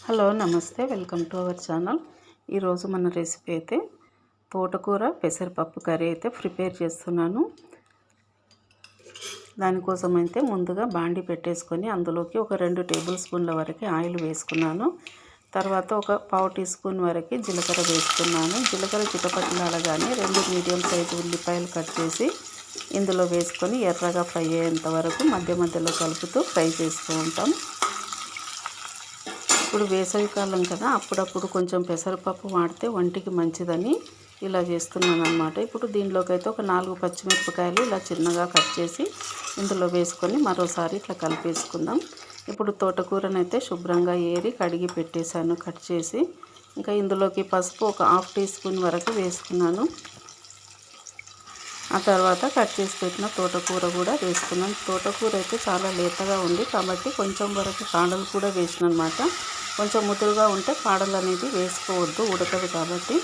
Hello నమస్తే, welcome to our channel. ఈరోజు మన రెసిపీ అయితే తోటకూర పెసరపప్పు కర్రీ అయితే ప్రిపేర్ చేస్తున్నాను. దానికోసం అయితే ముందుగా బాండి పెట్టేసుకొని అందులోకి ఒక 2 టేబుల్ స్పూన్ల వరకు ఆయిల్ వేసుకున్నాను. తర్వాత ఒక పావు టీ స్పూన్ వరకు జీలకర్ర వేసుకున్నాను. జీలకర్ర చిటపటలాడగానే 2 మీడియం సైజు ఉల్లిపాయలు కట్ చేసి ఇందులో వేసుకొని ఎర్రగా ఫ్రై అయ్యేంత వరకు మధ్య మధ్యలో కలుపుతూ ఫ్రై చేస్తూ ఉంటాం. ఇప్పుడు వేసవికాలం కదా, అప్పుడప్పుడు కొంచెం పెసరపప్పు వాడితే ఒంటికి మంచిదని ఇలా చేస్తున్నాను అన్నమాట. ఇప్పుడు దీనిలోకి అయితే ఒక 4 పచ్చిమిరపకాయలు ఇలా చిన్నగా కట్ చేసి ఇందులో వేసుకొని మరోసారి ఇట్లా కలిపేసుకుందాం. ఇప్పుడు తోటకూరనైతే శుభ్రంగా ఏరి కడిగి పెట్టేశాను కట్ చేసి. ఇంకా ఇందులోకి పసుపు ఒక హాఫ్ టీ స్పూన్ వరకు వేసుకున్నాను. ఆ తర్వాత కట్ చేసి పెట్టిన తోటకూర కూడా వేసుకున్నాను. తోటకూర అయితే చాలా లేతగా ఉంది కాబట్టి కొంచెం వరకు కాడలు కూడా వేసిన అనమాట. కొంచెం ముదురుగా ఉంటే కాడలు అనేది వేసుకోవద్దు, ఉడకదు కాబట్టి.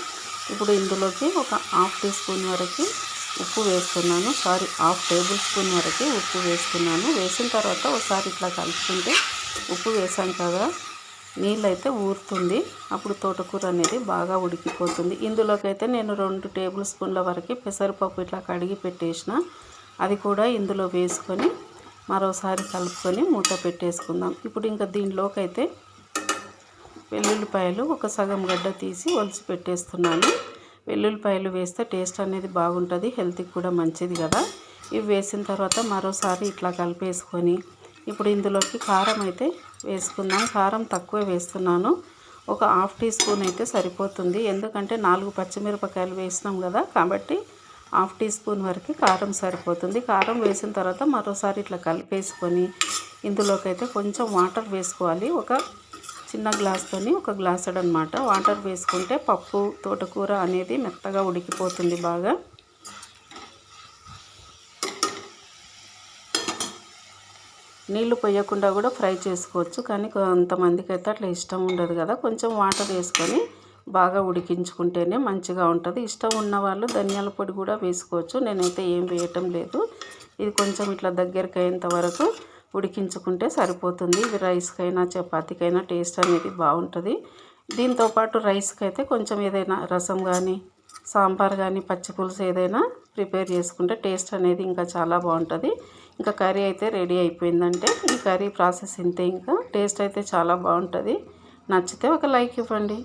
ఇప్పుడు ఇందులోకి ఒక హాఫ్ టీ స్పూన్ వరకు ఉప్పు వేస్తున్నాను. హాఫ్ టేబుల్ స్పూన్ వరకు ఉప్పు వేసుకున్నాను. వేసిన తర్వాత ఒకసారి ఇట్లా కలుపుకుంటే ఉప్పు వేసాం కదా, నీళ్ళు అయితే ఊరుతుంది. అప్పుడు తోటకూర అనేది బాగా ఉడికిపోతుంది. ఇందులోకి అయితే నేను 2 టేబుల్ స్పూన్ల వరకు పెసరపప్పు ఇట్లా కడిగి పెట్టేసిన, అది కూడా ఇందులో వేసుకొని మరోసారి కలుపుకొని మూత పెట్టేసుకుందాం. ఇప్పుడు ఇంకా దీనిలోకి అయితే వెల్లుల్లిపాయలు ఒక సగం గడ్డ తీసి ఒలిచి పెట్టేస్తున్నాను. వెల్లుల్లిపాయలు వేస్తే టేస్ట్ అనేది బాగుంటుంది, హెల్త్కి కూడా మంచిది కదా. ఇవి వేసిన తర్వాత మరోసారి ఇట్లా కలిపేసుకొని ఇప్పుడు ఇందులోకి కారం అయితే వేసుకుందాం. కారం తక్కువ వేస్తున్నాను, ఒక హాఫ్ టీ స్పూన్ అయితే సరిపోతుంది. ఎందుకంటే 4 పచ్చిమిరపకాయలు వేసినాం కదా, కాబట్టి హాఫ్ టీ స్పూన్ వరకు కారం సరిపోతుంది. కారం వేసిన తర్వాత మరోసారి ఇట్లా కలిపేసుకొని ఇందులోకి అయితే కొంచెం వాటర్ వేసుకోవాలి. ఒక చిన్న గ్లాస్తోని ఒక గ్లాసుడు అనమాట వాటర్ వేసుకుంటే పప్పు తోటకూర అనేది మెత్తగా ఉడికిపోతుంది బాగా. నీళ్లు పోయకుండా కూడా ఫ్రై చేసుకోవచ్చు, కానీ కొంతమందికి అయితే అట్లా ఇష్టం ఉండదు కదా. కొంచెం వాటర్ వేసుకొని బాగా ఉడికించుకుంటేనే మంచిగా ఉంటుంది. ఇష్టం ఉన్న వాళ్ళు ధనియాల పొడి కూడా వేసుకోవచ్చు. నేనైతే ఏం వేయటం లేదు. ఇది కొంచెం ఇట్లా దగ్గరికి అయ్యేంత వరకు ఉడికించుకుంటే సరిపోతుంది. ఇది రైస్కైనా చపాతీకైనా టేస్ట్ అనేది బాగుంటుంది. దీంతోపాటు రైస్కి అయితే కొంచెం ఏదైనా రసం కానీ సాంబార్ కానీ పచ్చి పులుసు ఏదైనా ప్రిపేర్ చేసుకుంటే టేస్ట్ అనేది ఇంకా చాలా బాగుంటుంది. ఇంకా కర్రీ అయితే రెడీ అయిపోయిందంటే ఈ కర్రీ ప్రాసెస్ ఇంతే. ఇంకా టేస్ట్ అయితే చాలా బాగుంటుంది. నచ్చితే ఒక లైక్ ఇవ్వండి.